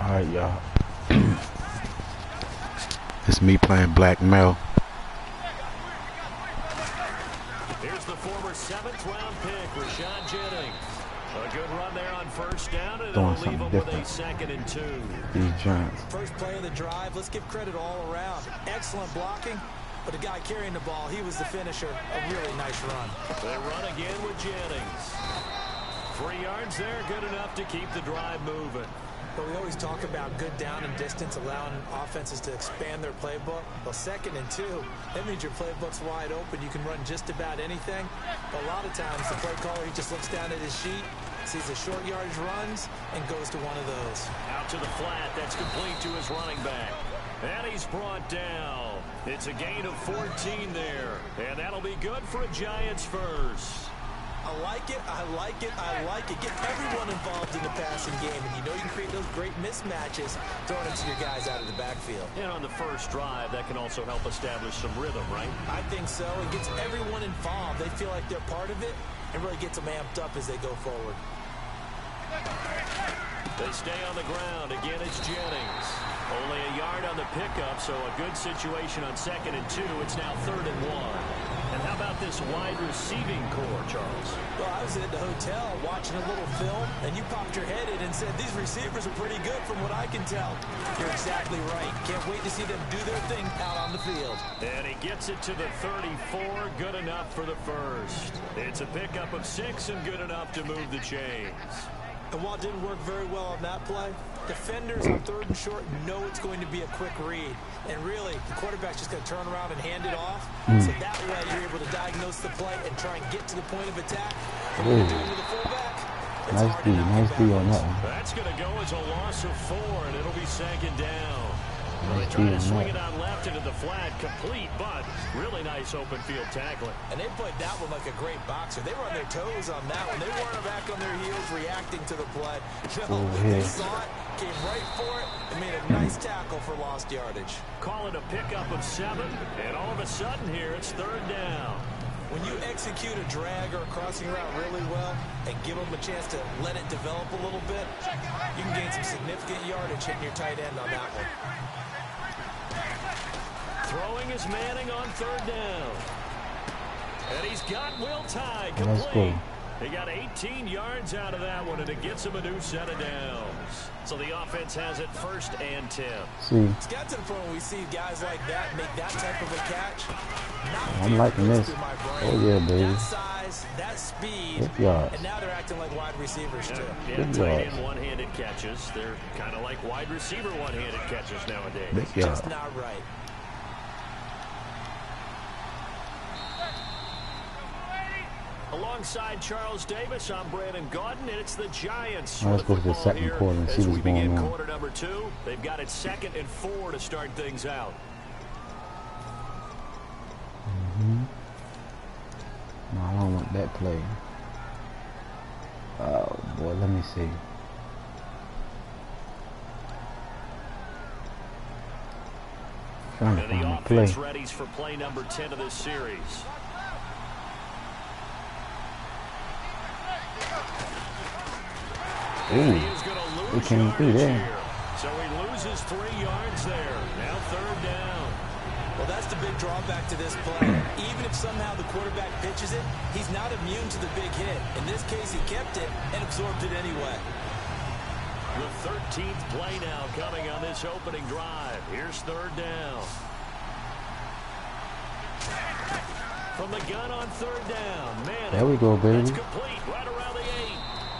Alright, y'all. It's me playing blackmail. Here's the former 7th round pick, Rashad Jennings. A good run there on first down, and it'll leave him with a 2nd and 2. These Giants. First play of the drive, let's give credit all around. Excellent blocking, but the guy carrying the ball, he was the finisher. A really nice run. They run again with Jennings. 3 yards there, good enough to keep the drive moving. But we always talk about good down and distance, allowing offenses to expand their playbook. Well, 2nd and 2, that means your playbook's wide open. You can run just about anything. But a lot of times, the play caller, he just looks down at his sheet, sees the short yardage runs, and goes to one of those. Out to the flat, that's complete to his running back. And he's brought down. It's a gain of 14 there. And that'll be good for a Giants first. I like it, I like it, I like it. Get everyone involved in the passing game, and you know you can create those great mismatches throwing it to your guys out of the backfield. And on the first drive, that can also help establish some rhythm, right? I think so. It gets everyone involved. They feel like they're part of it, and really gets them amped up as they go forward. They stay on the ground. Again, it's Jennings. Only a yard on the pickup, so a good situation on 2nd and 2. It's now 3rd and 1. And how about this wide receiving core, Charles? Well, I was at the hotel watching a little film, and you popped your head in and said, these receivers are pretty good from what I can tell. You're exactly right. Can't wait to see them do their thing out on the field. And he gets it to the 34. Good enough for the first. It's a pickup of 6 and good enough to move the chains. And while it didn't work very well on that play, defenders on 3rd and short know it's going to be a quick read. And really, the quarterback's just going to turn around and hand it off. So that way, you're able to diagnose the play and try and get to the point of attack. And when you're doing with the fullback, nice D on that one. That's going to go as a loss of 4, and it'll be 2nd down. They try to swing it on left into the flat, complete, but really nice open field tackling. And they played that one like a great boxer. They were on their toes on that one. They weren't back on their heels reacting to the play. No, they saw it, came right for it, and made a nice tackle for lost yardage. Call it a pickup of 7, and all of a sudden here, it's 3rd down. When you execute a drag or a crossing route really well and give them a chance to let it develop a little bit, you can gain some significant yardage hitting your tight end on that one. Throwing is Manning on 3rd down. And he's got Will Tye complete. Let's go. He got 18 yards out of that one, and it gets him a new set of downs. So the offense has it 1st and 10. It's got to the point where we see guys like that make that type of a catch. I'm liking this. Oh, yeah, baby. That size, that speed, and now they're acting like wide receivers, too. Yeah, tight end one-handed catches. They're kind of like wide receiver one-handed catches nowadays. Just not right. Alongside Charles Davis, I'm Brandon Gaudin, and it's the Giants. Let's go to the 2nd quarter and see what's going on. Quarter number 2, they've got it 2nd and 4 to start things out. No, I don't want that play. Oh boy, let me see. Trying to find a play. Ready for play number 10 of this series. Ooh, we came through there. So he loses 3 yards there. Now 3rd down. Well, that's the big drawback to this play. Even if somehow the quarterback pitches it, he's not immune to the big hit. In this case, he kept it and absorbed it anyway. The 13th play now coming on this opening drive. Here's 3rd down. From the gun on 3rd down. Man, there we go, baby. It's complete right around the 8.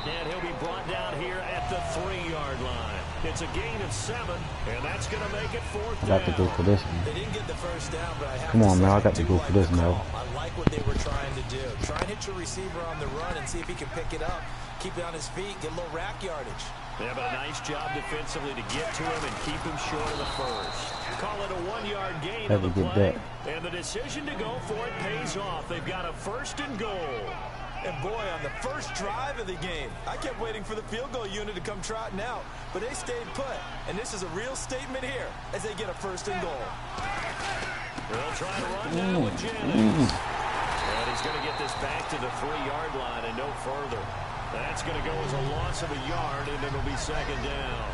And he'll be brought down here at the 3-yard line. It's a gain of 7, and that's going to make it 4th down. I got to go for this one. They didn't get the first down, but I have Come to on, say, man. I got to go for this, Mel. I like what they were trying to do. Try and hit your receiver on the run and see if he can pick it up. Keep it on his feet, get a little rack yardage. They have a nice job defensively to get to him and keep him short of the first. Call it a 1-yard gain on the play. And the decision to go for it pays off. They've got a 1st and goal. And boy, on the first drive of the game, I kept waiting for the field goal unit to come trotting out, but they stayed put. And this is a real statement here as they get a 1st and goal. They'll try to run now with Jennings. And he's going to get this back to the 3-yard line and no further. That's going to go as a loss of a yard, and it'll be 2nd down.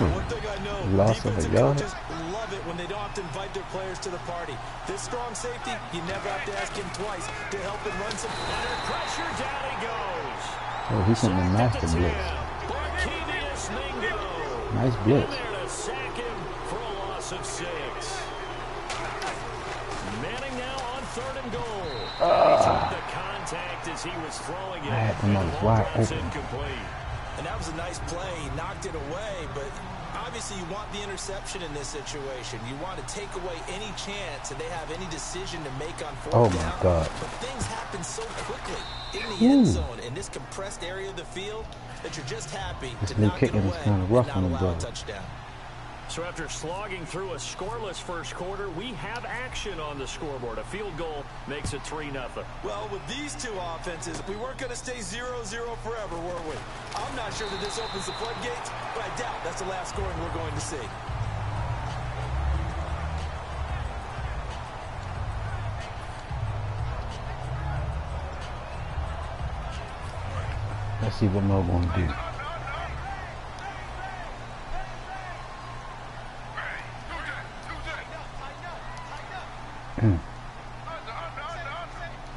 One thing I know, Loss of a defensive yard. coaches love it when they don't have to invite their players to the party. This strong safety, you never have to ask him twice to help him run some. Under pressure, down he goes. Oh, he's in the master blitz. Nice blitz. In there to sack him for a loss of 6. Manning now on 3rd and goal. He took the contact as he was throwing it. I had them on his wide open. Incomplete. And that was a nice play. He knocked it away, but obviously you want the interception in this situation. You want to take away any chance that they have any decision to make on 4th down. Oh my God. But things happen so quickly in the end zone in this compressed area of the field that you're just happy This to new knock it kicking away is kind of and rough not on the allow a brother. touchdown. So after slogging through a scoreless first quarter, we have action on the scoreboard. A field goal makes it 3-0. Well, with these two offenses, we weren't going to stay 0-0 forever, were we? I'm not sure that this opens the floodgates, but I doubt that's the last scoring we're going to see. Let's see what Mo gonna do.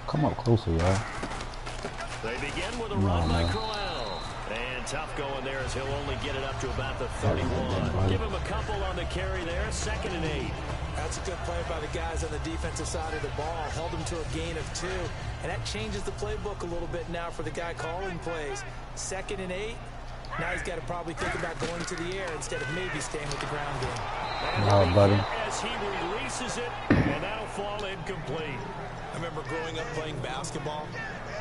Come up closer, y'all. They begin with a run by Crowell. And tough going there as he'll only get it up to about the 31. Give him a couple on the carry there. 2nd and 8. That's a good play by the guys on the defensive side of the ball. Held him to a gain of 2. And that changes the playbook a little bit now for the guy calling plays. 2nd and 8. Now he's got to probably think about going to the air instead of maybe staying with the ground game. Wow, buddy. As he releases it, and that'll fall incomplete. I remember growing up playing basketball.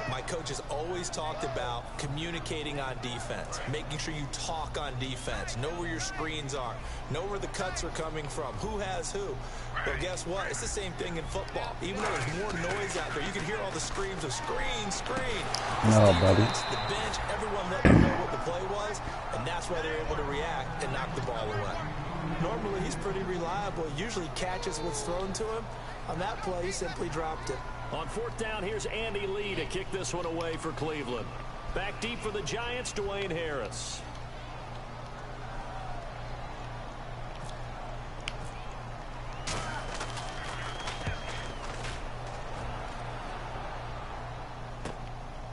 My coaches always talked about communicating on defense, making sure you talk on defense, know where your screens are, know where the cuts are coming from, who has who. But guess what? It's the same thing in football. Even though there's more noise out there, you can hear all the screams of screen, screen. No, buddy. The bench, everyone let them know what the play was, and that's why they're able to react and knock the ball away. Normally, he's pretty reliable. Usually catches what's thrown to him. On that play, he simply dropped it. On 4th down, here's Andy Lee to kick this one away for Cleveland. Back deep for the Giants, Dwayne Harris.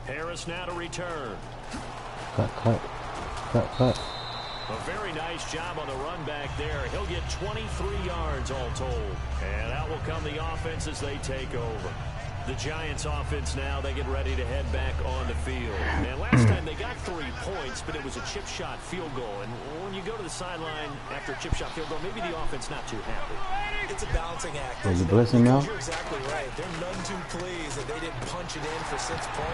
Harris now to return. Cut. A very nice job on the run back there. He'll get 23 yards all told. And out will come the offense as they take over. The Giants offense now, they get ready to head back on the field. And last time they got 3 points, but it was a chip shot field goal. And when you go to the sideline after a chip shot field goal, maybe the offense not too happy. It's a balancing act. Is he blitzing now? You're exactly right. They're none too pleased that they didn't punch it in for 6 points.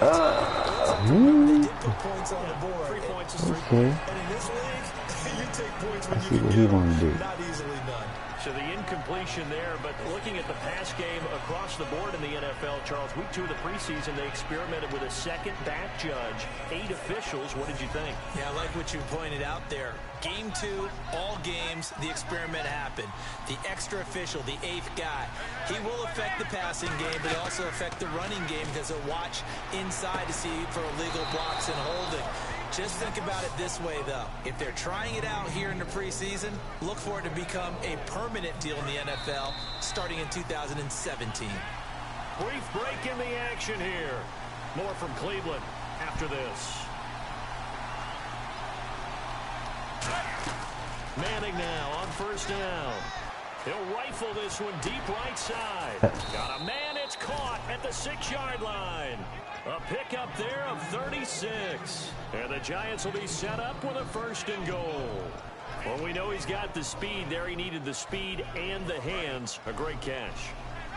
They did put points on the board. 3 points is 3 points. Okay. And in this league, you take points when Let's you see what can he get them. gonna do. Not easily done. So the incompletion there, but looking at the pass game across the board in the NFL, Charles, week 2 of the preseason, they experimented with a second back judge, 8 officials. What did you think? Yeah, I like what you pointed out there. Game 2, all games, the experiment happened. The extra official, the 8th guy, he will affect the passing game, but he'll also affect the running game because he'll watch inside to see for illegal blocks and holding. Just think about it this way, though. If they're trying it out here in the preseason, look for it to become a permanent deal in the NFL starting in 2017. Brief break in the action here. More from Cleveland after this. Manning now on 1st down. He'll rifle this one deep right side. Got a man, it's caught at the 6-yard line. A pickup there of 36. And the Giants will be set up with a 1st and goal. Well, we know he's got the speed there. He needed the speed and the hands. A great catch.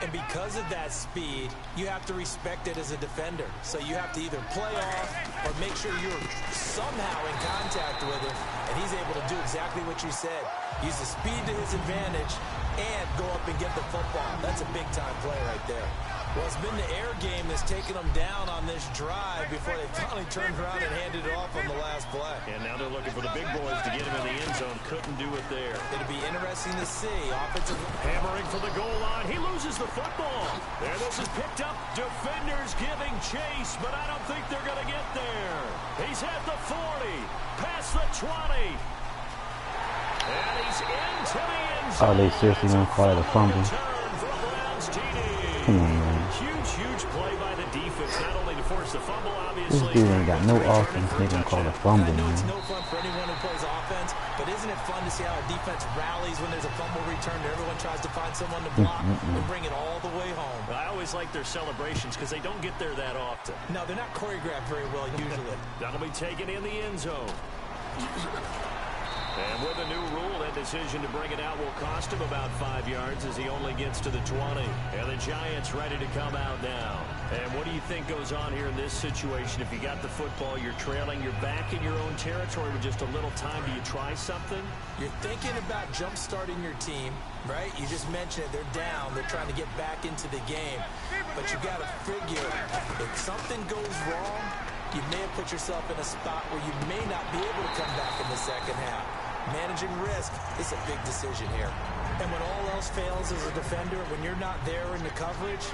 And because of that speed, you have to respect it as a defender. So you have to either play off or make sure you're somehow in contact with him. And he's able to do exactly what you said. Use the speed to his advantage and go up and get the football. That's a big-time play right there. Well, it's been the air game that's taken them down on this drive before they finally turned around and handed it off on the last play. And now they're looking for the big boys to get him in the end zone. Couldn't do it there. It'll be interesting to see. Offensive hammering for the goal line. He loses the football. And this is picked up. Defenders giving chase, but I don't think they're going to get there. He's at the 40, past the 20. And he's into the end Oh, zone. they seriously gonna call it a fumble? Return for a Browns TD. Come on, man. Huge play by the defense, not only to force the fumble, This obviously. dude ain't got no return it offense. for They a gonna call it a touchdown. fumble, I know it's man. no fun for anyone who plays offense, but isn't it fun to see how a defense rallies when there's a fumble return and everyone tries to find someone to block and bring it all the way home? I always like their celebrations because they don't get there that often. No, they're not choreographed very well usually. That'll be taken in the end zone. And with a new rule, that decision to bring it out will cost him about 5 yards as he only gets to the 20. And the Giants ready to come out now. And what do you think goes on here in this situation? If you got the football, you're trailing, you're back in your own territory with just a little time. Do you try something? You're thinking about jump-starting your team, right? You just mentioned it. They're down. They're trying to get back into the game. But you got to figure if something goes wrong, you may have put yourself in a spot where you may not be able to come back in the second half. Managing risk is a big decision here. And when all else fails as a defender, when you're not there in the coverage,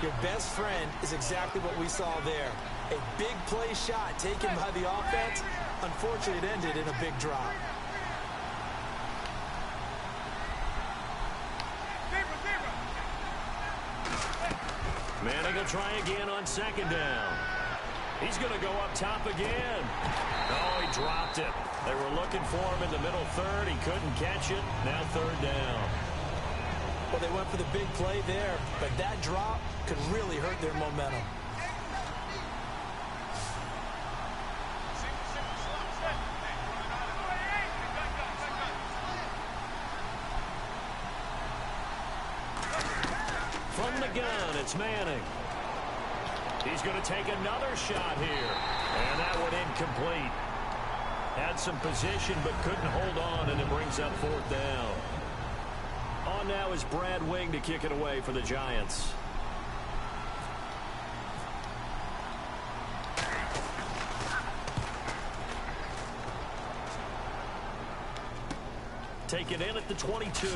your best friend is exactly what we saw there. A big play shot taken by the offense. Unfortunately, it ended in a big drop. Manning will try again on second down. He's going to go up top again. Oh, he dropped it. They were looking for him in the middle third. He couldn't catch it. Now third down. Well, they went for the big play there, but that drop could really hurt their momentum. From the gun, it's Manning. He's going to take another shot here. And that one incomplete. Had some position but couldn't hold on, and it brings up fourth down. On now is Brad Wing to kick it away for the Giants. Take it in at the 22.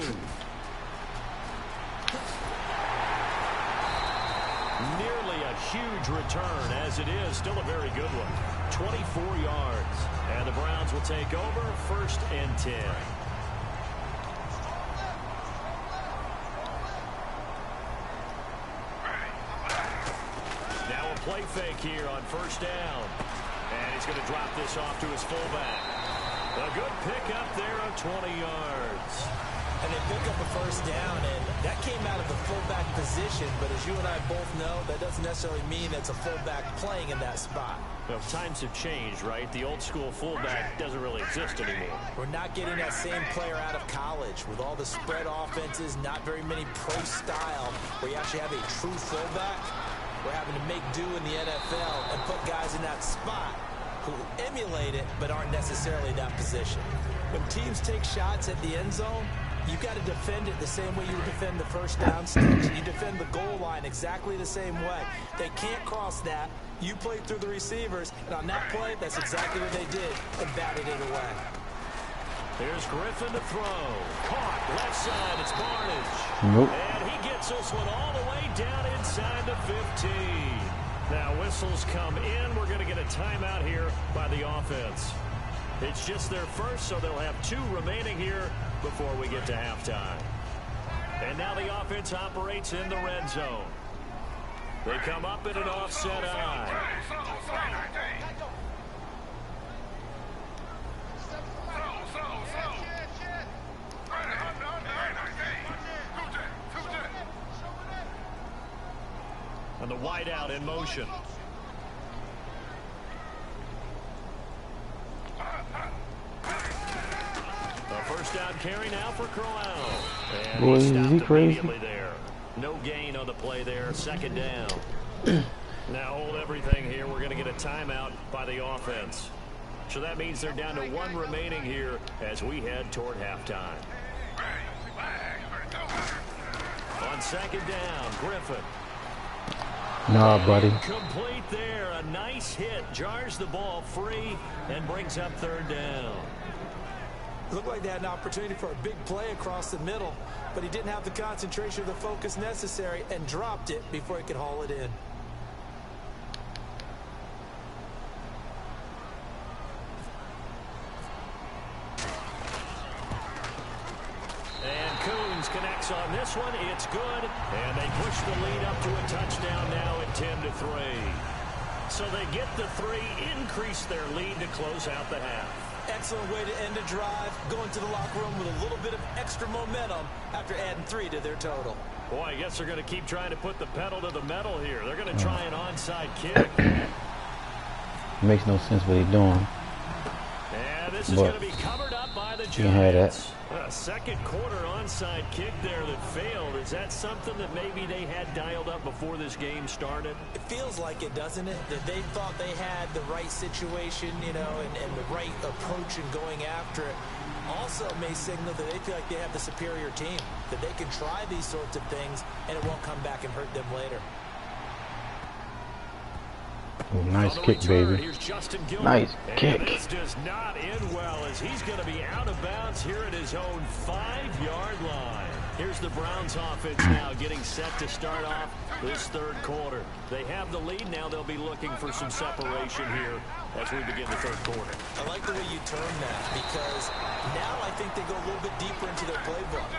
Nearly a huge return, as it is still a very good one. 24 yards. And the Browns will take over, 1st and 10. Now a play fake here on 1st down. And he's going to drop this off to his fullback. A good pickup there of 20 yards. And they pick up a 1st down, and that came out of the fullback position. But as you and I both know, that doesn't necessarily mean that's a fullback playing in that spot. Well, times have changed, right? The old school fullback doesn't really exist anymore. We're not getting that same player out of college with all the spread offenses, not very many pro style, where you actually have a true fullback. We're having to make do in the NFL and put guys in that spot who emulate it but aren't necessarily in that position. When teams take shots at the end zone, you've got to defend it the same way you defend the 1st down sticks. You defend the goal line exactly the same way. They can't cross that. You play through the receivers, and on that play, that's exactly what they did and batted it away. Here's Griffin to throw. Caught left side. It's Barnage. Nope. And he gets this one all the way down inside the 15. Now whistles come in. We're going to get a timeout here by the offense. It's just their first, so they'll have 2 remaining here before we get to halftime. And now the offense operates in the red zone. They come up in an offset eye. And the wideout in motion. A 1st down carry now for Corral. And Boy, he is stopped he crazy? immediately there. No gain on the play there. 2nd down. Now hold everything here. We're going to get a timeout by the offense. So that means they're down to 1 remaining here as we head toward halftime. On 2nd down, Griffin. Nah, buddy. Complete there. A nice hit. Jars the ball free and brings up 3rd down. It looked like they had an opportunity for a big play across the middle, but he didn't have the concentration or the focus necessary and dropped it before he could haul it in. Jennings connects on this one. It's good. And they push the lead up to a touchdown now at 10-3. So they get the 3, increase their lead to close out the half. Excellent way to end a drive, going to the locker room with a little bit of extra momentum after adding 3 to their total. Boy, I guess they're going to keep trying to put the pedal to the metal here. They're going to try an onside kick. Makes no sense what he's doing. And this is going to be covered up by the Giants. You can have that. A second quarter onside kick there that failed. Is that something that maybe they had dialed up before this game started? It feels like it, doesn't it? That they thought they had the right situation, you know, and the right approach in going after it. Also may signal that they feel like they have the superior team, that they can try these sorts of things and it won't come back and hurt them later. Oh, nice kick, baby. Nice kick. This does not end well as he's going to be out of bounds here at his own 5-yard line. Here's the Browns offense now getting set to start off this third quarter. They have the lead now. They'll be looking for some separation here as we begin the third quarter. I like the way you term that because now I think they go a little bit deeper into their playbook.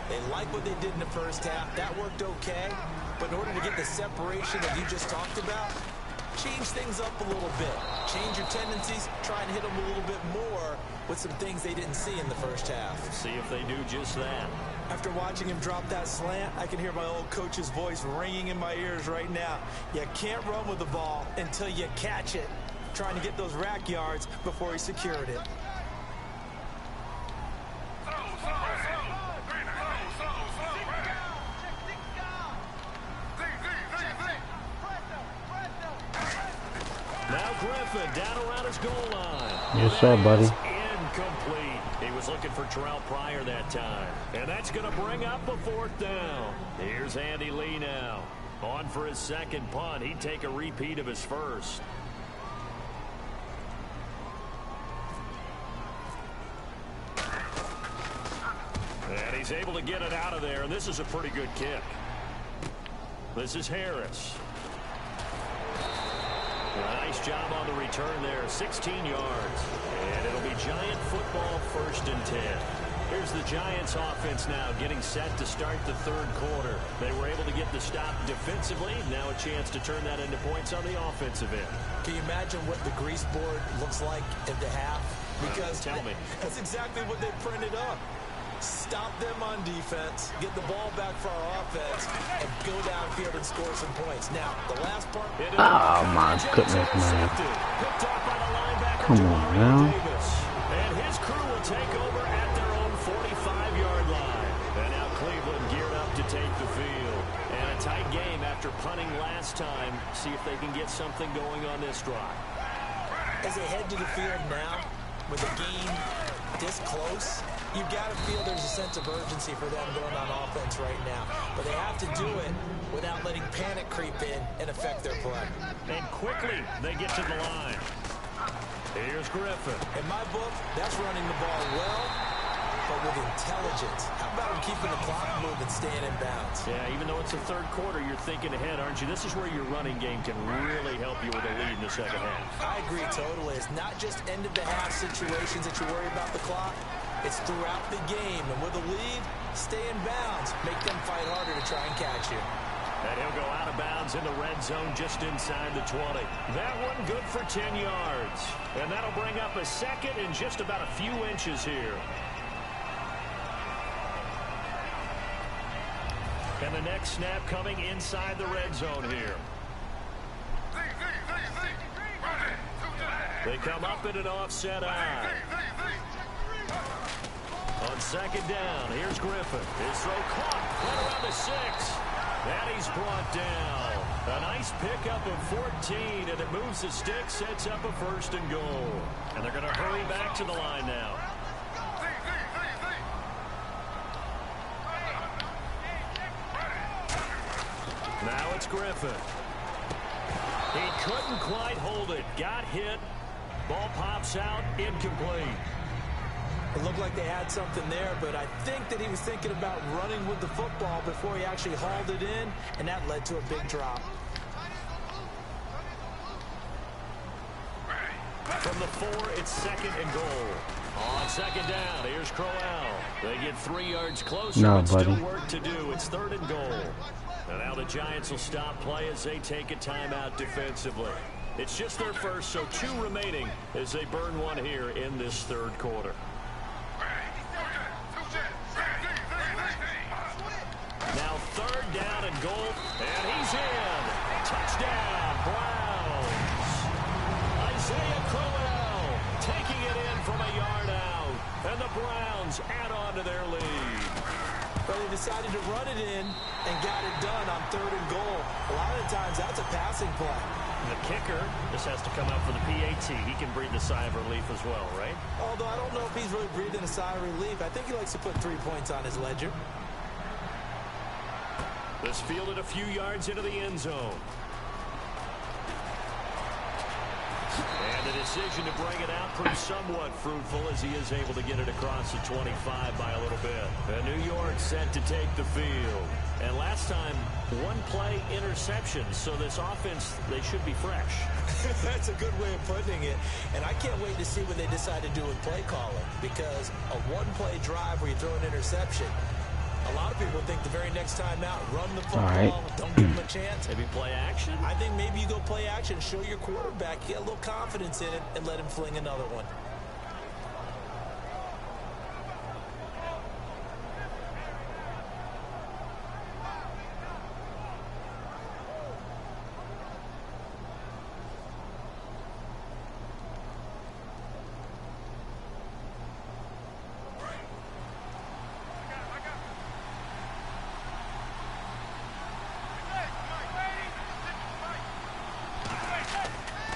They like what they did in the first half. That worked okay. But in order to get the separation that you just talked about, change things up a little bit. Change your tendencies. Try and hit them a little bit more with some things they didn't see in the first half. See if they do just that. After watching him drop that slant, I can hear my old coach's voice ringing in my ears right now. You can't run with the ball until you catch it. Trying to get those rack yards before he secured it. Now Griffin down around his goal line. Yes, sir, buddy. Incomplete. He was looking for Terrell Pryor that time. And that's going to bring up a 4th down. Here's Andy Lee now. On for his second punt. He'd take a repeat of his first. And he's able to get it out of there. And this is a pretty good kick. This is Harris. Nice job on the return there, 16 yards. And it'll be Giant football 1st and 10. Here's the Giants offense now getting set to start the third quarter. They were able to get the stop defensively. Now a chance to turn that into points on the offensive end. Can you imagine what the grease board looks like at the half? Because tell me. That's exactly what they printed up. Stop them on defense, get the ball back for our offense, and go downfield and score some points. Now, the last part... Oh, my goodness, man. Come on, now. And his crew will take over at their own 45-yard line. And now Cleveland geared up to take the field. And a tight game after punting last time. See if they can get something going on this drive. As they head to the field now, with a game this close, you've got to feel there's a sense of urgency for them going on offense right now. But they have to do it without letting panic creep in and affect their play. And quickly, they get to the line. Here's Griffin. In my book, that's running the ball well, but with intelligence. How about him keeping the clock moving, staying in bounds? Yeah, even though it's the third quarter, you're thinking ahead, aren't you? This is where your running game can really help you with a lead in the second half. I agree totally. It's not just end-of-the-half situations that you worry about the clock. It's throughout the game. And with a lead, stay in bounds. Make them fight harder to try and catch you. And he'll go out of bounds in the red zone just inside the 20. That one good for 10 yards. And that'll bring up a second and just about a few inches here. And the next snap coming inside the red zone here. They come up in an offset eye. On second down, here's Griffin. His throw caught right around the 6. And he's brought down. A nice pickup of 14, and it moves the stick, sets up a 1st and goal. And they're going to hurry back to the line now. Now it's Griffin. He couldn't quite hold it. Got hit. Ball pops out. Incomplete. It looked like they had something there, but I think that he was thinking about running with the football before he actually hauled it in, and that led to a big drop. From the 4, it's 2nd and goal. On second down. Here's Crowell. They get 3 yards closer. No, but buddy. still work to do. It's 3rd and goal. And now the Giants will stop play as they take a timeout defensively. It's just their first, so 2 remaining as they burn one here in this 3rd quarter. Now 3rd down and goal, and he's in. Touchdown, Browns. Isaiah Crowell taking it in from a yard out, and the Browns add on to their lead. But they decided to run it in and got it done on 3rd and goal. A lot of the times that's a passing play. The kicker just has to come out for the PAT. He can breathe a sigh of relief as well, right? Although I don't know if he's really breathing a sigh of relief. I think he likes to put 3 points on his ledger. This fielded a few yards into the end zone. And the decision to bring it out proved somewhat fruitful as he is able to get it across the 25 by a little bit. And New York set to take the field. And last time, 1 play interception. So this offense, they should be fresh. That's a good way of putting it. And I can't wait to see what they decide to do with play calling. Because a 1-play drive where you throw an interception, a lot of people think the very next time out, run the football, don't give them a chance. Maybe play action? I think maybe you go play action, show your quarterback, get a little confidence in it, and let him fling another one.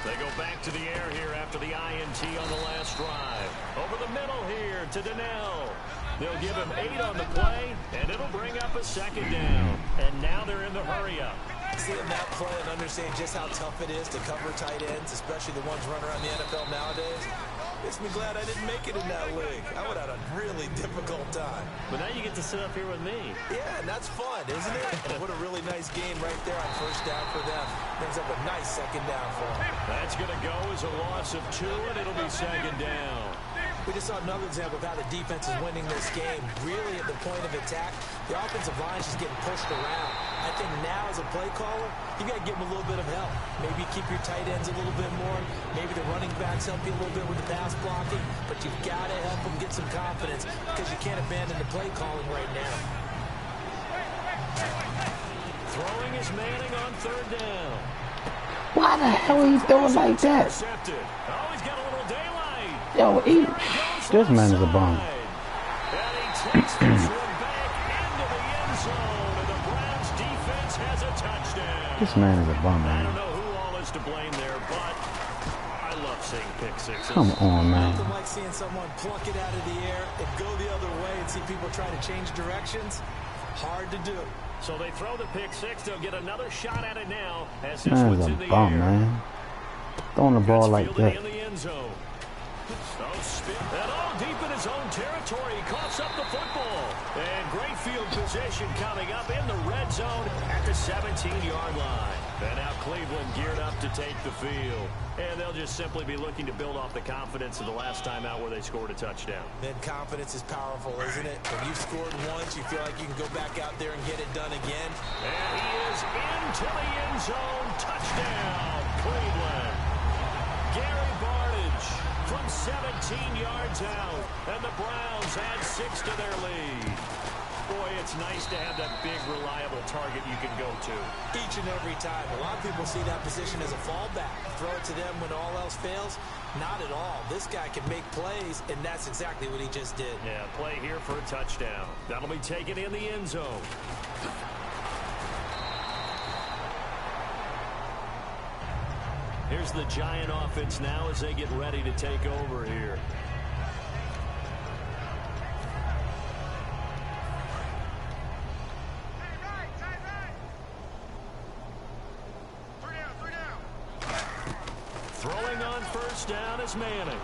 They go back to the air here after the INT on the last drive. Over the middle here to Donnell. They'll give him 8 on the play, and it'll bring up a 2nd down. And now they're in the hurry-up. Seeing that play and understand just how tough it is to cover tight ends, especially the ones running around the NFL nowadays, makes me glad I didn't make it in that league. I would have had a really difficult time. But now you get to sit up here with me. Yeah, and that's fun, isn't it? And what a really nice game right there on 1st down for them. Brings up a nice 2nd down for them. That's going to go as a loss of 2, and it'll be 2nd down. We just saw another example of how the defense is winning this game. Really at the point of attack, the offensive line is just getting pushed around. I think now as a play caller, you got to give them a little bit of help. Maybe keep your tight ends a little bit more. Maybe the running backs help you a little bit with the pass blocking. But you've got to help them get some confidence because you can't abandon the play calling right now. Throwing is Manning on 3rd down. Why the hell are you doing like that? Oh, he's got a little daylight. Yo, this man is a bum. And he takes this one back into the end zone, and the Browns defense has a touchdown. This man is a bum, I don't man. know who all is to blame there, but I love seeing pick sixes. Come on, man. Nothing like seeing someone pluck it out of the air and go the other way and see people try to change directions. Hard to do. So they throw the pick 6. They'll get another shot at it now as this Man one's is in a the bum, air. man. Throwing the ball Gets like fielded that. in the end zone. And all deep in his own territory, he coughs up the football. And great field position coming up in the red zone at the 17-yard line. And now Cleveland geared up to take the field. And they'll just simply be looking to build off the confidence of the last time out where they scored a touchdown. Then confidence is powerful, isn't it? When you've scored once, you feel like you can go back out there and get it done again. And he is into the end zone. Touchdown, Cleveland. Gary Barnidge from 17 yards out. And the Browns add 6 to their lead. Boy, it's nice to have that big, reliable target you can go to. Each and every time. A lot of people see that position as a fallback. Throw it to them when all else fails. Not at all. This guy can make plays, and that's exactly what he just did. Yeah, play here for a touchdown. That'll be taken in the end zone. Here's the Giant offense now as they get ready to take over here. Throwing on 1st down is Manning.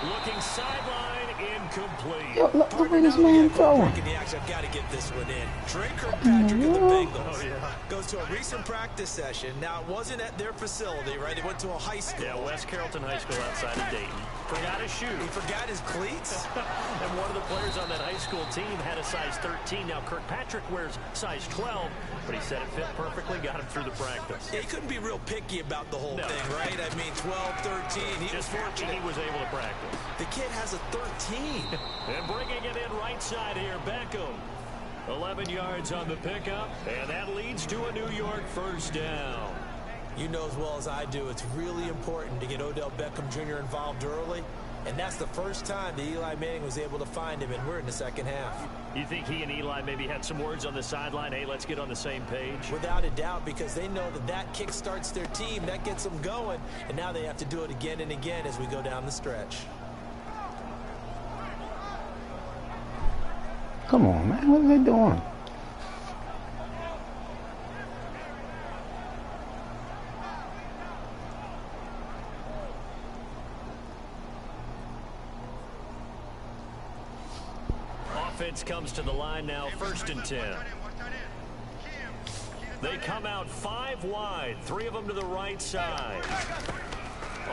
Looking sideline, incomplete. Yo, look the way this man throwing. Breaking the action, I've got to get this one in. Drake Kirkpatrick of the Bengals goes to a recent practice session. Now, it wasn't at their facility, right? They went to a high school. Yeah, West Carrollton High School outside of Dayton. forgot his shoe. He forgot his cleats? And one of the players on that high school team had a size 13. Now, Kirkpatrick wears size 12, but he said it fit perfectly, got him through the practice. Yeah, he couldn't be real picky about the whole thing, right? I mean, 12, 13. He was fortunate. He was able to practice. The kid has a 13. And bringing it in right side here, Beckham. 11 yards on the pickup, and that leads to a New York first down. You know as well as I do, it's really important to get Odell Beckham Jr. involved early, and that's the first time that Eli Manning was able to find him, and we're in the second half. You think he and Eli maybe had some words on the sideline, hey, let's get on the same page? Without a doubt, because they know that that kick starts their team, that gets them going, and now they have to do it again and again as we go down the stretch. Come on, man. What are they doing? Offense comes to the line now, 1st and 10. They come out 5 wide, 3 of them to the right side.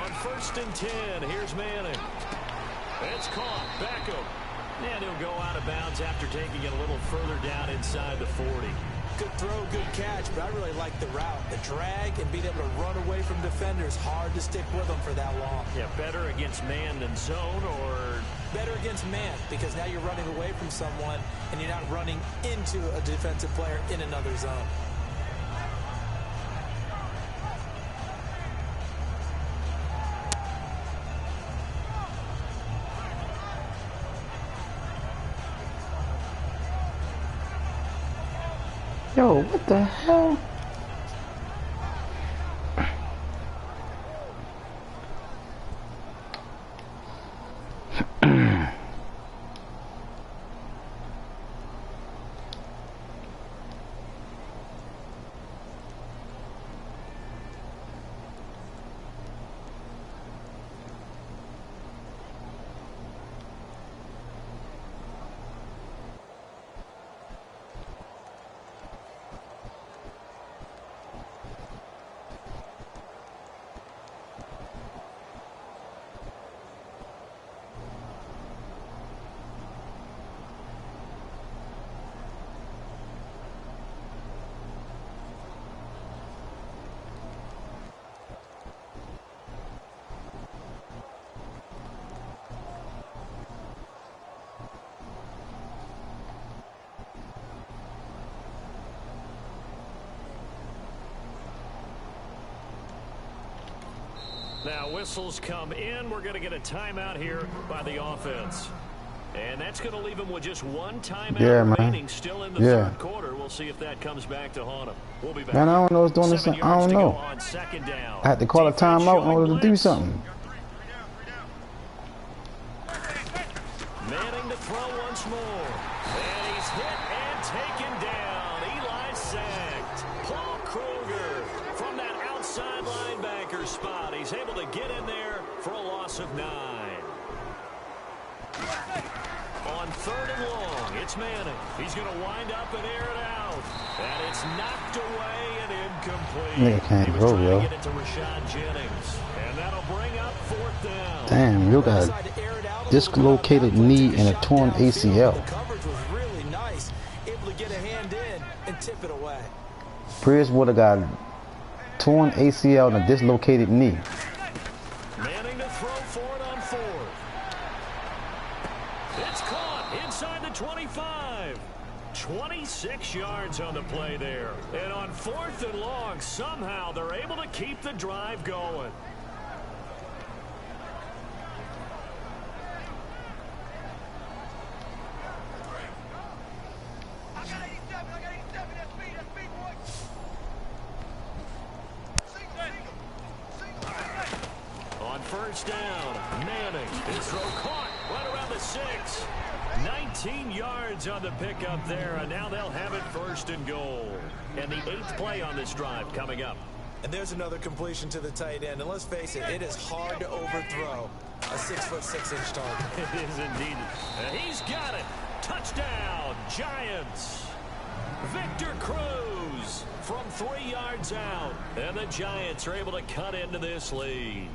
On 1st and 10, here's Manning. It's caught. Beckham. And he'll go out of bounds after taking it a little further down inside the 40. Good throw, good catch, but I really like the route. The drag and being able to run away from defenders, hard to stick with them for that long. Yeah, better against man than zone, or better against man, because now you're running away from someone and you're not running into a defensive player in another zone. Yo, what the hell? Now whistles come in. We're going to get a timeout here by the offense. And that's going to leave them with just one timeout remaining still in the third quarter. We'll see if that comes back to haunt them. We'll be back. Man, I don't know what's doing this. I don't know. I had to call a timeout in order to do something. Manning to throw once more. And he's hit and taken down. Eli sacked. Paul Kruger from that outside linebacker spot. He's able to get in there for a loss of 9. On 3rd and long, it's Manning. He's going to wind up and air it out. And it's knocked away and incomplete. Nigga can't throw, yo. Get it to Rashad Jennings. And that'll bring up 4th down. Damn, you got a dislocated knee and a torn ACL. The coverage was really nice. Able to get a hand in and tip it away. Bridgewater got torn ACL and a dislocated knee. Manning to throw for it on 4th. It's caught inside the 25. 26 yards on the play there. And on 4th and long, somehow they're able to keep the drive going. On 1st down, Manning. His throw caught right around the 6. 19 yards on the pickup there, and now they'll have it 1st and goal. And the 8th play on this drive coming up. And there's another completion to the tight end. And let's face it, it is hard to overthrow a 6'6" target. It is indeed. And he's got it. Touchdown, Giants. Victor Cruz from 3 yards out. And the Giants are able to cut into this lead.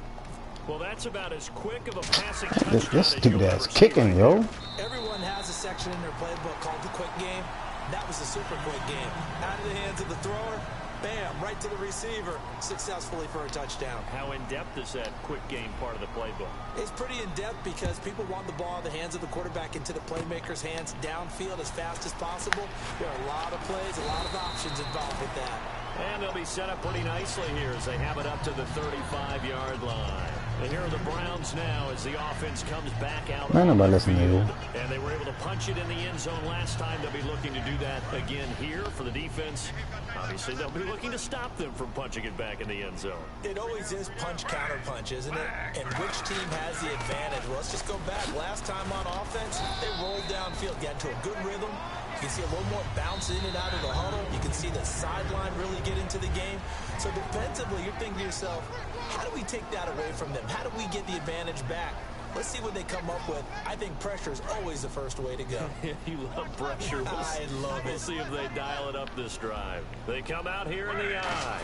Well, that's about as quick of a passing touchdown This as stupid you'll ass ever see. kicking, yo. Everyone has a section in their playbook called the quick game. That was the super quick game. Out of the hands of the thrower, bam, right to the receiver, successfully for a touchdown. How in-depth is that quick game part of the playbook? It's pretty in-depth because people want the ball in the hands of the quarterback into the playmaker's hands downfield as fast as possible. There are a lot of plays, a lot of options involved with that. And they'll be set up pretty nicely here as they have it up to the 35-yard line. And here are the Browns now as the offense comes back out. Man, nobody listen to you. And they were able to punch it in the end zone last time. They'll be looking to do that again here for the defense. Obviously, they'll be looking to stop them from punching it back in the end zone. It always is punch-counter-punch, isn't it? And which team has the advantage? Well, let's just go back. Last time on offense, they rolled downfield, got into a good rhythm. You can see a little more bounce in and out of the huddle. You can see the sideline really get into the game. So defensively, you're thinking to yourself, how do we take that away from them? How do we get the advantage back? Let's see what they come up with. I think pressure is always the first way to go. You love pressure. I love it. We'll see if they dial it up this drive. They come out here in the eye.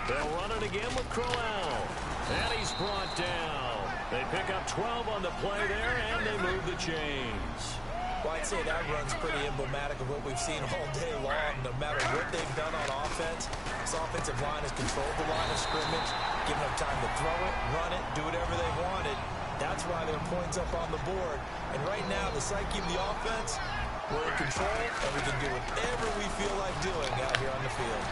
They'll run it again with Crowell. And he's brought down. They pick up 12 on the play there, and they move the chains. Well, I'd say that run's pretty emblematic of what we've seen all day long. No matter what they've done on offense, this offensive line has controlled the line of scrimmage, given them time to throw it, run it, do whatever they wanted. That's why their points up on the board. And right now, the psyche of the offense, we're in control, and we can do whatever we feel like doing out here on the field.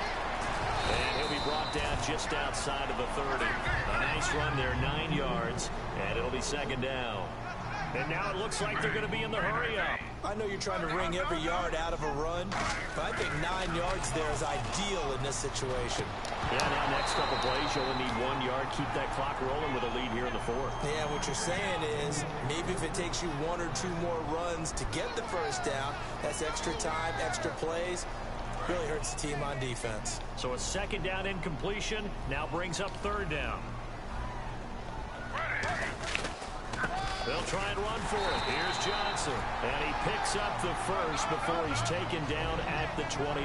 And he'll be brought down just outside of the 30. A nice run there, 9 yards, and it'll be second down. And now it looks like they're going to be in the hurry-up. I know you're trying to wring every yard out of a run, but I think 9 yards there is ideal in this situation. Yeah, now next couple plays, you only need 1 yard. Keep that clock rolling with a lead here in the fourth. Yeah, what you're saying is maybe if it takes you 1 or 2 more runs to get the first down, that's extra time, extra plays. Really hurts the team on defense. So a second down incompletion now brings up third down. They'll try and run for it. Here's Johnson. And he picks up the first before he's taken down at the 29.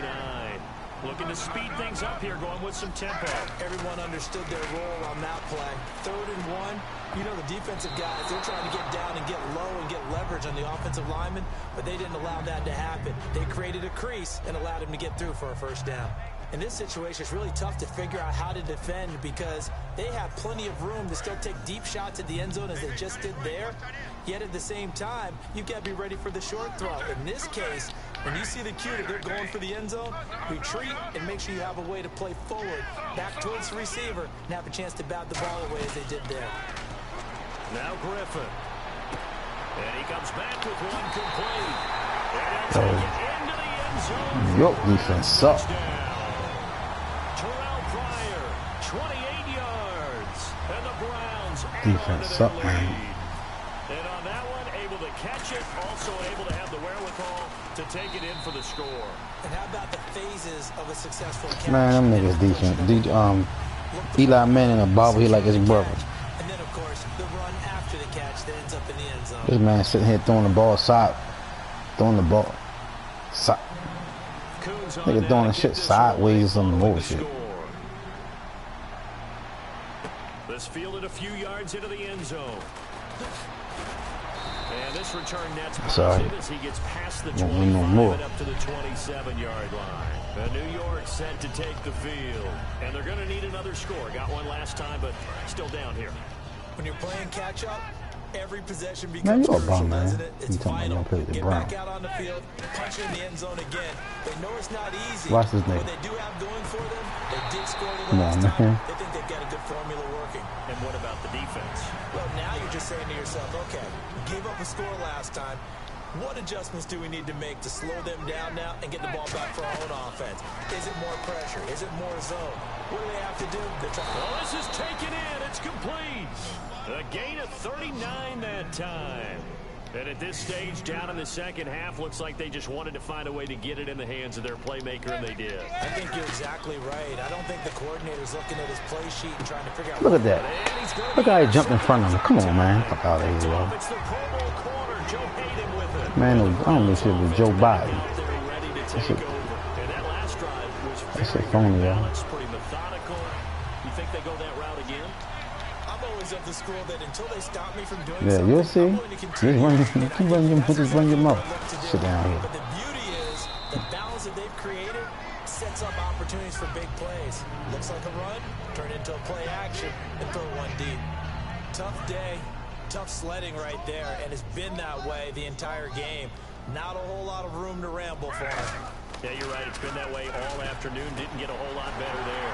Looking to speed things up here, going with some tempo. Everyone understood their role on that play. 3rd and 1. You know, the defensive guys, they're trying to get down and get low and get leverage on the offensive lineman, but they didn't allow that to happen. They created a crease and allowed him to get through for a first down. In this situation, it's really tough to figure out how to defend because they have plenty of room to still take deep shots at the end zone as they just did there. Yet at the same time, you've got to be ready for the short throw. In this case, when you see the cue that they're going for the end zone, retreat and make sure you have a way to play forward, back towards the receiver, and have a chance to bat the ball away as they did there. Now Griffin. And he comes back with one complete. And they'll take it into the end zone. Yo, defense sucks. 28 yards, and the Browns Defense suck, man. And on that one, able to catch it, also able to have the wherewithal to take it in for the score. And how about the phases of a successful catch? Man, them niggas decent. Eli Manning a bobble here like his brother. And then, of course, the run after the catch that ends up in the end zone. This man sitting here throwing the ball Nigga throwing the shit sideways on the bullshit. This fielded a few yards into the end zone. And this return net's positive as he gets past the 25 and up to the 27-yard line. New York set to take the field. And they're going to need another score. Got one last time, but still down here. When you're playing catch-up, every possession becomes crucial, doesn't it? It's vital. Get back out on the field, punch in the end zone again. They know it's not easy. Watch this nigga. What they do have going for them, they did score the last time. They think they've got a good formula working. And what about the defense? Well, now you're just saying to yourself, okay, gave up a score last time. What adjustments do we need to make to slow them down now and get the ball back for our own offense? Is it more pressure? Is it more zone? What do they have to do? Oh, this is taken in. It's complete. A gain of 39 that time. And at this stage, down in the second half, looks like they just wanted to find a way to get it in the hands of their playmaker, and they did. I think you're exactly right. I don't think the coordinator's looking at his play sheet and trying to figure out... Look at that. Look how he jumped in front of him. Come on, man. Fuck out of here, bro. Man, I don't know if it was Joe Biden. That's a phony, y'all. Pretty methodical. You think they go that route again? I'm always under of the school that until they stop me from doing Yeah, something, you'll see. I'm going to continue. Just run your mouth. Sit down here. But the beauty is the balance that they've created sets up opportunities for big plays. Looks like a run, turn into a play action, and throw one deep. Tough day, tough sledding right there, and it's been that way the entire game. Not a whole lot of room to ramble for him. Yeah, you're right. It's been that way all afternoon. Didn't get a whole lot better there.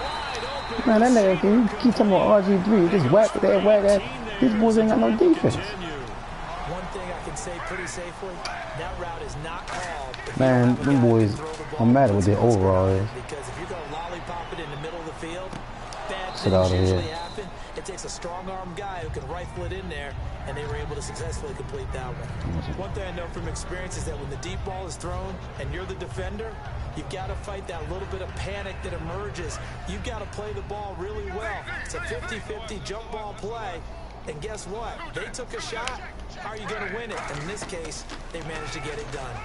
Wide open. Man, that nigga, can you keep talking about RG3? Just whack that. These boys ain't got no defense. One thing I can say pretty safely, that route is not called. Man, them boys, no matter what their overall is. Because if you're going to lollipop it in the middle of the field, bad Sit out things of usually here. happen. It takes a strong-arm guy who can rifle it in there, and they were able to successfully complete that one. One thing I know from experience is that when the deep ball is thrown and you're the defender, you've got to fight that little bit of panic that emerges. You've got to play the ball really well. It's a 50-50 jump ball play, and guess what? They took a shot. How are you going to win it? And in this case, they managed to get it done.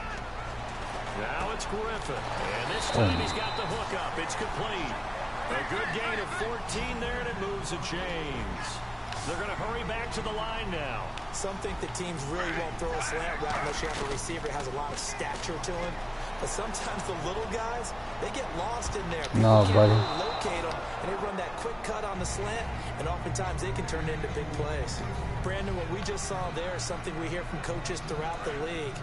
Now it's Griffin, and this time he's got the hook up. It's complete. A good gain of 14 there, and it moves the chains. They're going to hurry back to the line now. Some think that teams really won't throw a slant route unless you have a receiver that has a lot of stature to him. But sometimes the little guys, they get lost in there. People can't really locate them, and they run that quick cut on the slant, and oftentimes they can turn into big plays. Brandon, what we just saw there is something we hear from coaches throughout the league.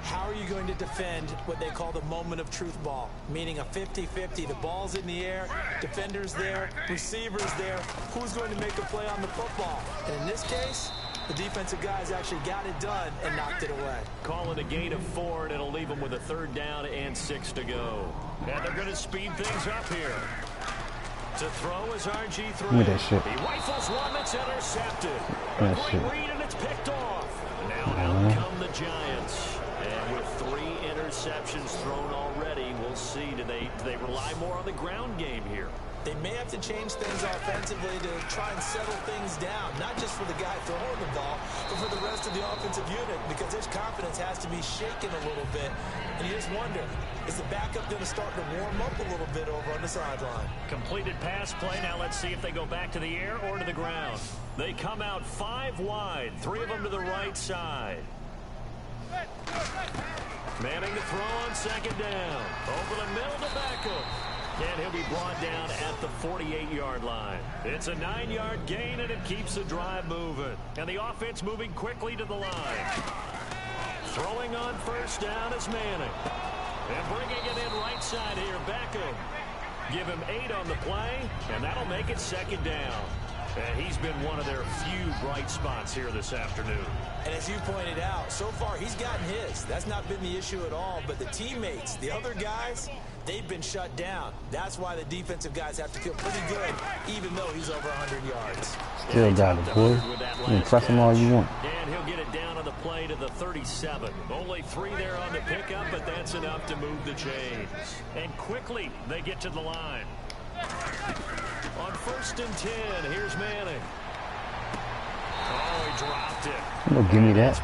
How are you going to defend what they call the moment of truth ball? Meaning a 50-50. The ball's in the air, defender's there, receiver's there. Who's going to make a play on the football? And in this case, the defensive guys actually got it done and knocked it away. Call it a gain of 4, and it'll leave them with a 3rd down and 6 to go. And they're going to speed things up here. To throw is RG3. Look at that shit. He rifles one that's intercepted. That a great shit. read, and it's picked off. Now out come the Giants. And with 3 interceptions thrown already, we'll see. Do they rely more on the ground game here? They may have to change things offensively to try and settle things down, not just for the guy throwing the ball, but for the rest of the offensive unit, because his confidence has to be shaken a little bit. And you just wonder, is the backup going to start to warm up a little bit over on the sideline? Completed pass play. Now let's see if they go back to the air or to the ground. They come out 5 wide, 3 of them to the right side. Manning to throw on 2nd down. Over the middle to Beckham. And he'll be brought down at the 48-yard line. It's a 9-yard gain, and it keeps the drive moving. And the offense moving quickly to the line. Throwing on 1st down is Manning. And bringing it in right side here, Beckham. Give him 8 on the play, and that'll make it 2nd down. And he's been one of their few bright spots here this afternoon. And as you pointed out, so far he's gotten his. That's not been the issue at all. But the teammates, the other guys, they've been shut down. That's why the defensive guys have to feel pretty good, even though he's over 100 yards. Still got it, boy. You can press him all you want. And he'll get it down on the play to the 37. Only 3 there on the pickup, but that's enough to move the chains. And quickly, they get to the line. On 1st and 10, here's Manning. Oh, he dropped it. You don't give me that.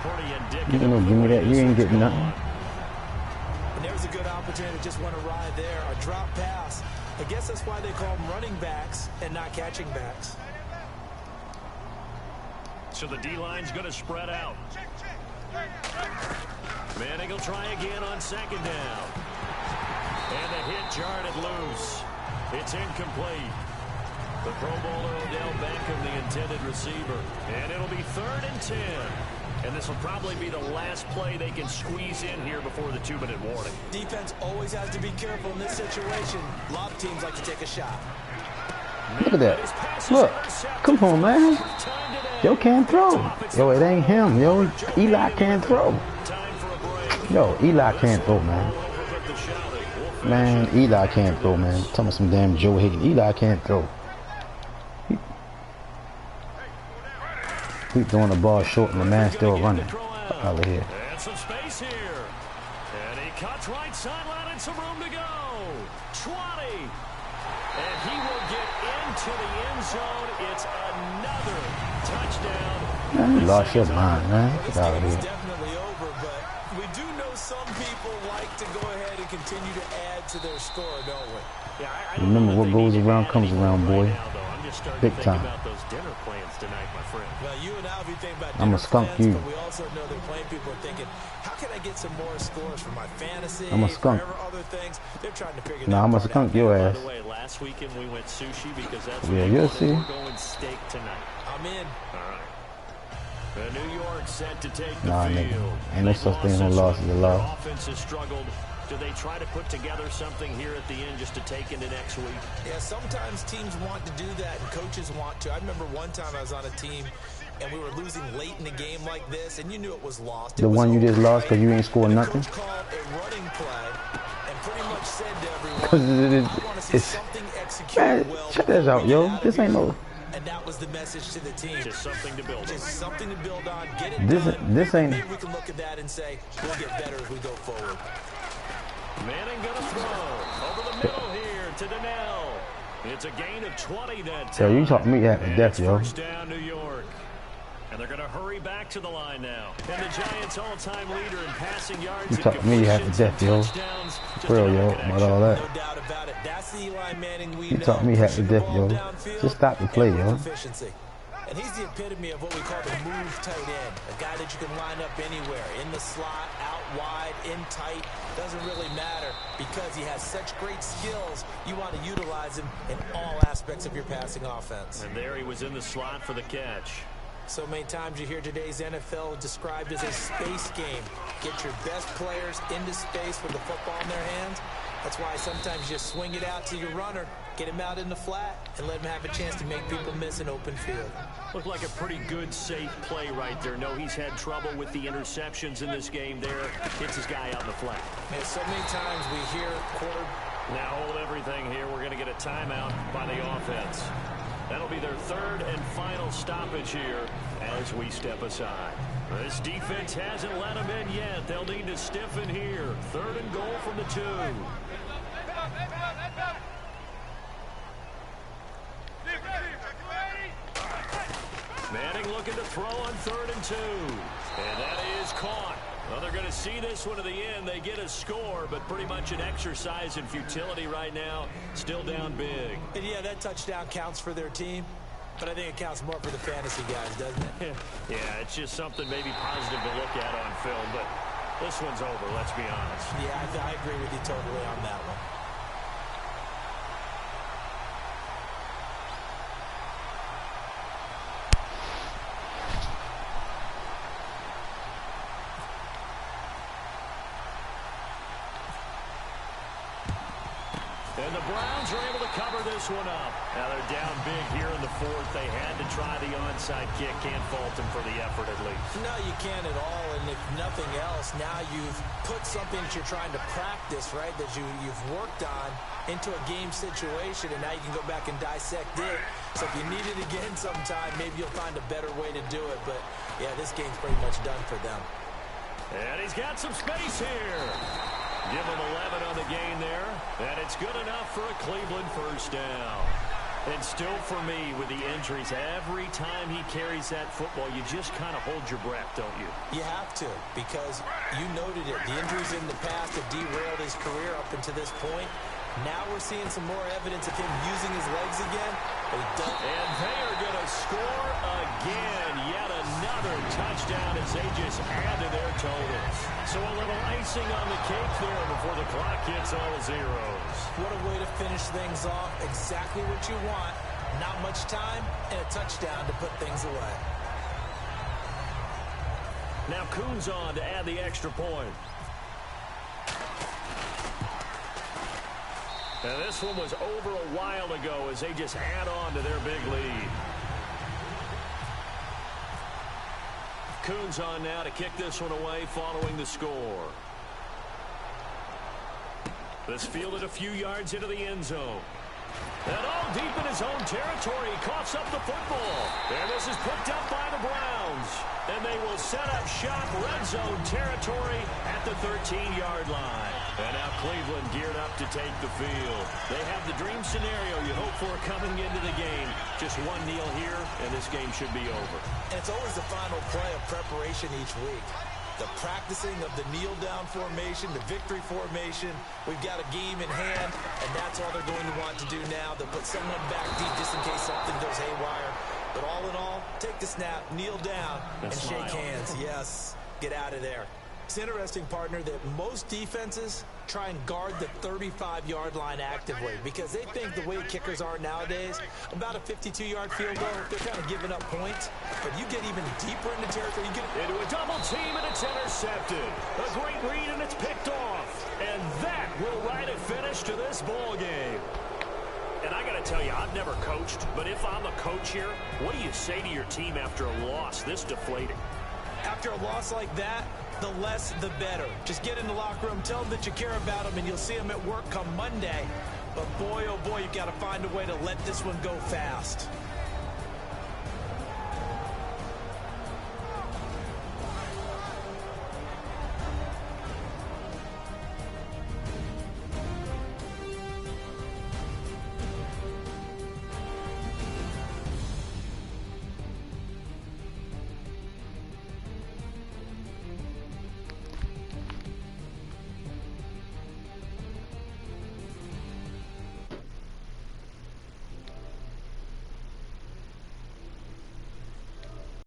You don't give me that. You ain't getting nothing. And there's a good opportunity to just want to ride there. A drop pass. I guess that's why they call them running backs and not catching backs. So the D-line's going to spread out. Manning will try again on 2nd down. And the hit jarred it loose. It's incomplete. The Pro Bowler Odell Beckham, the intended receiver. And it'll be 3rd and 10. And this will probably be the last play they can squeeze in here before the 2-minute warning. Defense always has to be careful in this situation. A lot of teams like to take a shot. Look at that. Look. Come on, man. Yo can't throw. Yo, it ain't him. Yo, Eli can't throw. Yo, Eli can't throw, man. Man, Eli can't throw, man. Tell me some damn Joe Higgins. Eli can't throw. He's throwing the ball short and the man's still running. Out of here. And some space here. And he cuts right sideline and some room to go. 20. And he will get into the end zone. It's another touchdown. Man, you lost your mind, man. Get out of It's here. definitely over, but we do know some people like to go ahead and continue to add to their score, don't we? Yeah, Remember, what goes around comes around, boy. I'm just starting Big to think time. about those dinner plans tonight, my friend. Well, you and I, if you think about I'm a skunk plans, you. but we also know they're playing people are thinking, how can I get some more scores for my fantasy? I'm a skunk. For other things. They're trying to figure No, I'm a skunk your ass. By the way, last weekend we went sushi because that's Yeah, what you'll wanted. see. We're going steak tonight. I'm in. All right. The New York set to take the Nah, field. nigga. Ain't no such thing as no loss is a Their loss. offense has struggled. Do they try to put together something here at the end just to take into next week? Yeah, sometimes teams want to do that and coaches want to. I remember one time I was on a team and we were losing late in the game like this, and you knew it was lost. The one you just lost because you ain't scored nothing? Coach called a running play and pretty much said to everyone, Because I want to see something executed man, well. check this out, yo. This ain't no... And that was the message to the team. Just something to build on. Just something to build on. Get it done. This ain't... Maybe we can look at that and say, we'll get better as we go forward. Manning gonna throw over the middle here to Donnell. It's a gain of 20 that Yo, time. you talk me at the death, yo. First down, New York. And they're going to hurry back to the line now. And the Giants' all-time leader in passing yards. You talk me at the death, yo. For real, yo. About all that. No doubt about it. That's the Eli Manning we You know. talk me at the death, yo. Downfield Just stop the play, and yo. efficiency. And he's the epitome of what we call the move tight end. A guy that you can line up anywhere. In the slot, out wide, in tight. Doesn't really matter because he has such great skills. You want to utilize him in all aspects of your passing offense. And there he was in the slot for the catch. So many times you hear today's NFL described as a space game. Get your best players into space with the football in their hands. That's why sometimes you swing it out to your runner, get him out in the flat, and let him have a chance to make people miss an open field. Looked like a pretty good, safe play right there. No, he's had trouble with the interceptions in this game there. Hits his guy out in the flat. Man, so many times we hear Now hold everything here. We're going to get a timeout by the offense. That'll be their third and final stoppage here as we step aside. This defense hasn't let them in yet. They'll need to stiffen here. Third and goal from the 2. Manning looking to throw on 3rd and 2. And that is caught. Well, they're going to see this one to the end. They get a score, but pretty much an exercise in futility right now. Still down big. And yeah, that touchdown counts for their team, but I think it counts more for the fantasy guys, doesn't it? Yeah, it's just something maybe positive to look at on film, but this one's over, let's be honest. Yeah, I agree with you totally on that one. And the Browns are able to cover this one up. Now they're down big here in the 4th. They had to try the onside kick. Can't fault them for the effort at least. No, you can't at all. And if nothing else, now you've put something that you're trying to practice, right, that you've worked on into a game situation, and now you can go back and dissect it. So if you need it again sometime, maybe you'll find a better way to do it. But, yeah, this game's pretty much done for them. And he's got some space here. Give him 11 on the gain there. And it's good enough for a Cleveland first down. And still for me, with the injuries, every time he carries that football, you just kind of hold your breath, don't you? You have to, because you noted it. The injuries in the past have derailed his career up until this point. Now we're seeing some more evidence of him using his legs again. But he doesn't. And they are going to score again. Yet another touchdown as they just add to their totals. So a little icing on the cake there before the clock hits all zeros. What a way to finish things off. Exactly what you want. Not much time and a touchdown to put things away. Now Kuhn's on to add the extra point. And this one was over a while ago as they just add on to their big lead. Kuhn's on now to kick this one away following the score. This fielded a few yards into the end zone. And all deep in his own territory, he coughs up the football. And this is picked up by the Browns. And they will set up shop red zone territory at the 13-yard line. And now Cleveland geared up to take the field. They have the dream scenario you hope for coming into the game. Just one kneel here, and this game should be over. And it's always the final play of preparation each week. The practicing of the kneel-down formation, the victory formation. We've got a game in hand, and that's all they're going to want to do now. They'll put someone back deep just in case something goes haywire. But all in all, take the snap, kneel down, and shake hands. Yes, get out of there. It's interesting, partner, that most defenses try and guard the 35-yard line actively because they think the way kickers are nowadays, about a 52-yard field goal, they're kind of giving up points. But you get even deeper into territory. You get into a double team, and it's intercepted. A great read, and it's picked off. And that will write a finish to this ball game. And I got to tell you, I've never coached, but if I'm a coach here, what do you say to your team after a loss this deflating? After a loss like that, the less the better. Just get in the locker room, tell them that you care about them, and you'll see them at work come Monday. But boy, oh boy, you've got to find a way to let this one go fast.